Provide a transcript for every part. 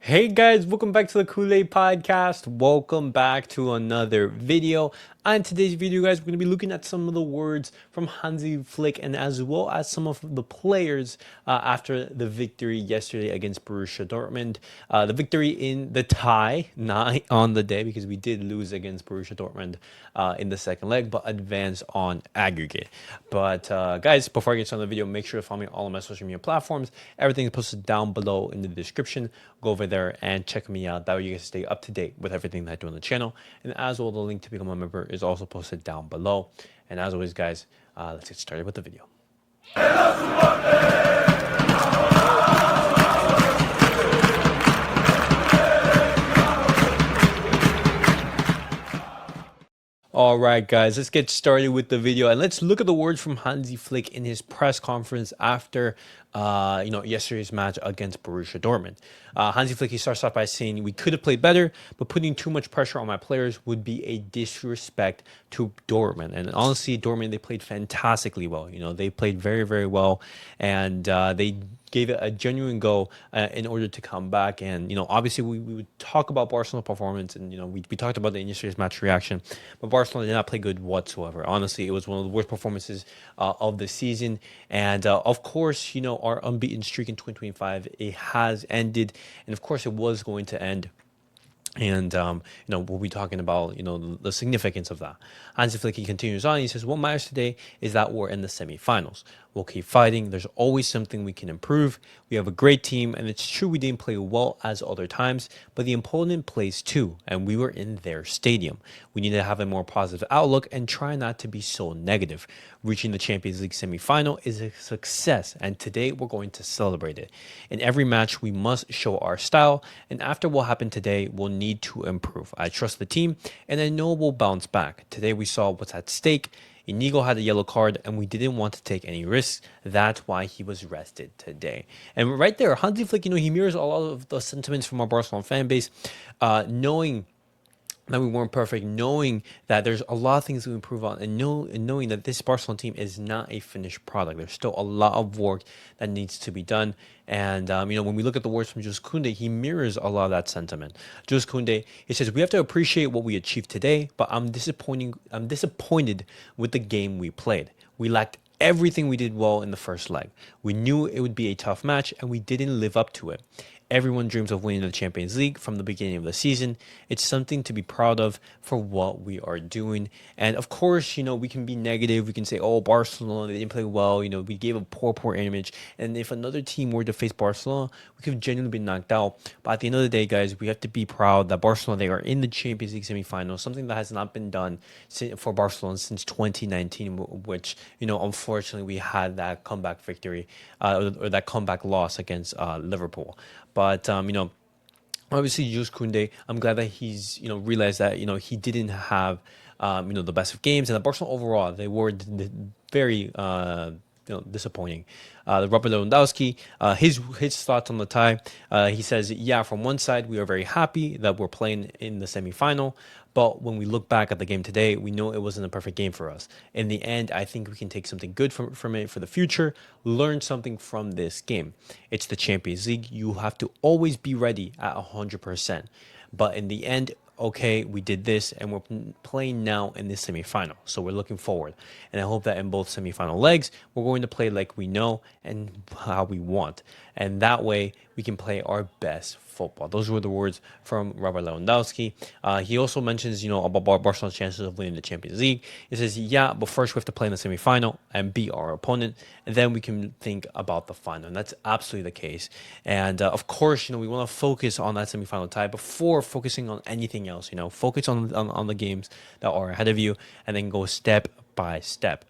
Hey guys, welcome back to the Kool-Aid Podcast. Welcome back to another video. On today's video, guys, we're going to be looking at some of the words from Hansi Flick and as well as some of the players after the victory yesterday against Borussia Dortmund. The victory in the tie, not on the day because we did lose against Borussia Dortmund in the second leg, but advance on aggregate. But guys, before I get started on the video, make sure to follow me on all of my social media platforms. Everything is posted down below in the description. Go over there and check me out. That way you guys stay up to date with everything that I do on the channel. And as well, the link to become a member is also posted down below. And as always, guys, let's get started with the video. All right, guys, let's get started with the video and let's look at the words from Hansi Flick in his press conference after, yesterday's match against Borussia Dortmund. Hansi Flick, he starts off by saying, "We could have played better, but putting too much pressure on my players would be a disrespect to Dortmund." And honestly, Dortmund, they played fantastically well. They played very, very well, and they gave it a genuine go in order to come back. And obviously we would talk about Barcelona performance, and we talked about the yesterday's match reaction, but Barcelona did not play good whatsoever. Honestly, it was one of the worst performances of the season. And of course, our unbeaten streak in 2025, it has ended, and of course it was going to end. And we'll be talking about the significance of that. Hansi Flick, he continues on. He says, "What matters today is that we're in the semifinals. We'll keep fighting. There's always something we can improve. We have a great team, and it's true we didn't play well as other times, but the opponent plays too, and we were in their stadium. We need to have a more positive outlook and try not to be so negative. Reaching the Champions League semifinal is a success, and today we're going to celebrate it. In every match, we must show our style, and after what happened today, we'll need to improve. I trust the team, and I know we'll bounce back. Today we saw what's at stake. Íñigo had a yellow card, and we didn't want to take any risks. That's why he was rested today." And right there, Hansi Flick, he mirrors a lot of the sentiments from our Barcelona fan base, knowing that we weren't perfect, knowing that there's a lot of things to improve on, and knowing that this Barcelona team is not a finished product. There's still a lot of work that needs to be done. And when we look at the words from Jules Koundé, he mirrors a lot of that sentiment. Jules Koundé, he says, "We have to appreciate what we achieved today, but I'm disappointed with the game we played. We lacked everything we did well in the first leg. We knew it would be a tough match, and we didn't live up to it. Everyone dreams of winning the Champions League from the beginning of the season. It's something to be proud of for what we are doing." And of course, we can be negative. We can say, "Oh, Barcelona, they didn't play well. We gave a poor image." And if another team were to face Barcelona, we could have genuinely been knocked out. But at the end of the day, guys, we have to be proud that Barcelona, they are in the Champions League semifinals, something that has not been done for Barcelona since 2019, which, unfortunately, we had that comeback victory or that comeback loss against Liverpool. But obviously, Jules Koundé, I'm glad that he's realized that he didn't have the best of games, and the Barcelona overall, they were very disappointing. Robert Lewandowski, his thoughts on the tie. He says, "Yeah, from one side, we are very happy that we're playing in the semifinal. But when we look back at the game today, we know it wasn't a perfect game for us. In the end, I think we can take something good from it for the future, learn something from this game. It's the Champions League. You have to always be ready at 100%. But in the end, okay, we did this, and we're playing now in this semifinal. So we're looking forward. And I hope that in both semifinal legs, we're going to play like we know and how we want. And that way, we can play our best football." Those were the words from Robert Lewandowski. He also mentions, about Barcelona's chances of winning the Champions League. He says, "Yeah, but first we have to play in the semifinal and beat our opponent, and then we can think about the final." And that's absolutely the case. And of course, we want to focus on that semifinal tie before focusing on anything else. Focus on the games that are ahead of you, and then go step by step.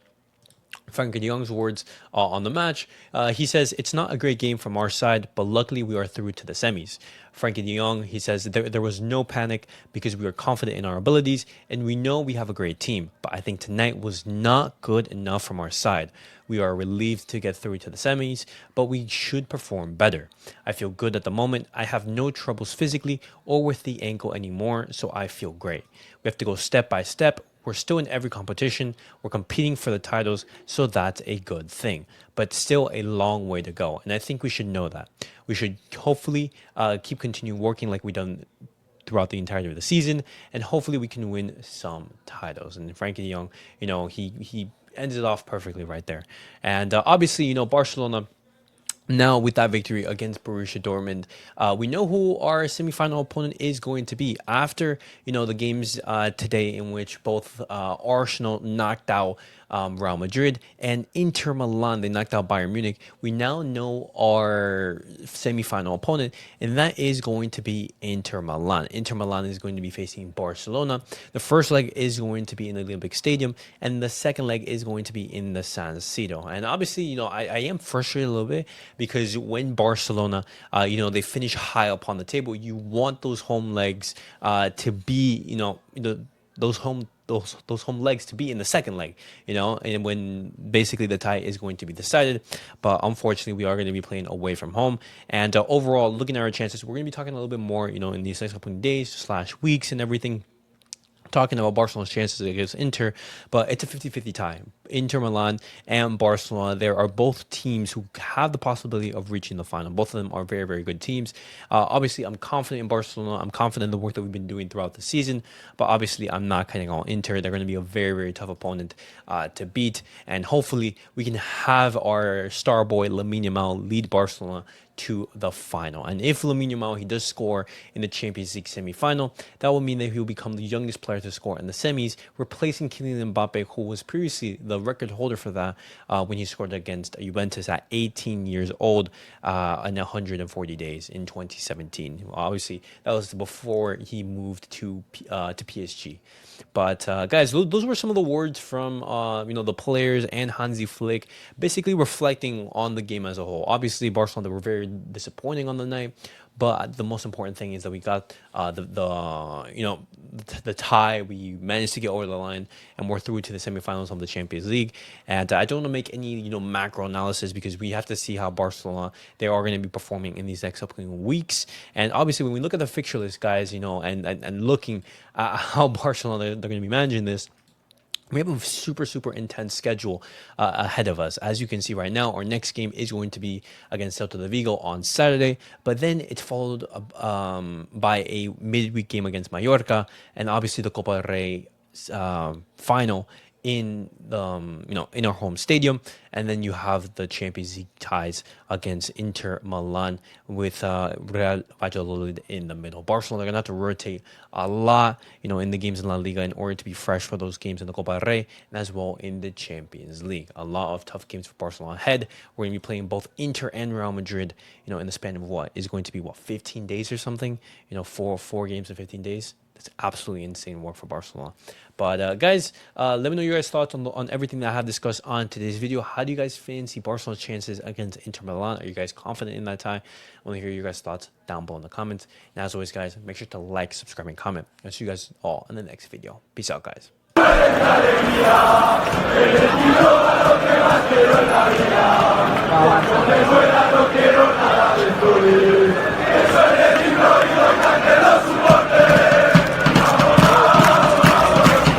Frankie de Jong's words on the match. He says, "It's not a great game from our side, but luckily we are through to the semis." Frankie de Jong, he says, there was no panic because we were confident in our abilities and we know we have a great team. But I think tonight was not good enough from our side. We are relieved to get through to the semis, but we should perform better. I feel good at the moment. I have no troubles physically or with the ankle anymore, so I feel great. We have to go step by step, we're still in every competition. We're competing for the titles, so that's a good thing. But still a long way to go, and I think we should know that. We should hopefully keep continuing working like we've done throughout the entirety of the season, and hopefully we can win some titles. And Frankie de Jong, he ends it off perfectly right there. And obviously, Barcelona. Now, with that victory against Borussia Dortmund, we know who our semifinal opponent is going to be after the games today, in which both Arsenal knocked out Real Madrid and Inter Milan, they knocked out Bayern Munich. We now know our semifinal opponent, and that is going to be Inter Milan. Inter Milan is going to be facing Barcelona. The first leg is going to be in the Olympic Stadium, and the second leg is going to be in the San Siro. And obviously, I am frustrated a little bit, because when Barcelona, they finish high up on the table, you want those home legs to be, those home legs to be in the second leg, and when basically the tie is going to be decided. But unfortunately, we are going to be playing away from home. And overall, looking at our chances, we're going to be talking a little bit more, in these next couple of days / weeks and everything, talking about Barcelona's chances against Inter, but it's a 50-50 tie. Inter Milan and Barcelona, there are both teams who have the possibility of reaching the final. Both of them are very, very good teams. Obviously, I'm confident in Barcelona. I'm confident in the work that we've been doing throughout the season, but obviously, I'm not counting on Inter. They're going to be a very, very tough opponent to beat, and hopefully, we can have our star boy, Lamine Yamal, lead Barcelona to the final. And if Lamine Yamal, he does score in the Champions League semi-final, that will mean that he will become the youngest player to score in the semis, replacing Kylian Mbappe, who was previously the record holder for that when he scored against Juventus at 18 years old in 140 days in 2017. Obviously, that was before he moved to PSG. But guys, those were some of the words from the players and Hansi Flick, basically reflecting on the game as a whole. Obviously, Barcelona, they were very disappointing on the night, but the most important thing is that we got the tie. We managed to get over the line, and we're through to the semifinals of the Champions League. And I don't want to make any macro analysis, because we have to see how Barcelona, they are going to be performing in these next upcoming weeks. And obviously, when we look at the fixture list, guys, and looking at how Barcelona, they're going to be managing this, we have a super, super intense schedule ahead of us. As you can see right now, our next game is going to be against Celta de Vigo on Saturday, but then it's followed by a midweek game against Mallorca, and obviously the Copa del Rey final in the in our home stadium. And then you have the Champions League ties against Inter Milan with Real Valladolid in the middle. Barcelona, they're going to have to rotate a lot in the games in La Liga in order to be fresh for those games in the Copa del Rey, and as well in the Champions League. A lot of tough games for Barcelona ahead. We're going to be playing both Inter and Real Madrid in the span of what is going to be 15 days or something, four games in 15 days. It's absolutely insane work for Barcelona. But guys, let me know your guys' thoughts on everything that I have discussed on today's video. How do you guys fancy Barcelona's chances against Inter Milan? Are you guys confident in that tie? I want to hear your guys' thoughts down below in the comments. And as always, guys, make sure to like, subscribe, and comment. I'll see you guys all in the next video. Peace out, guys. Wow.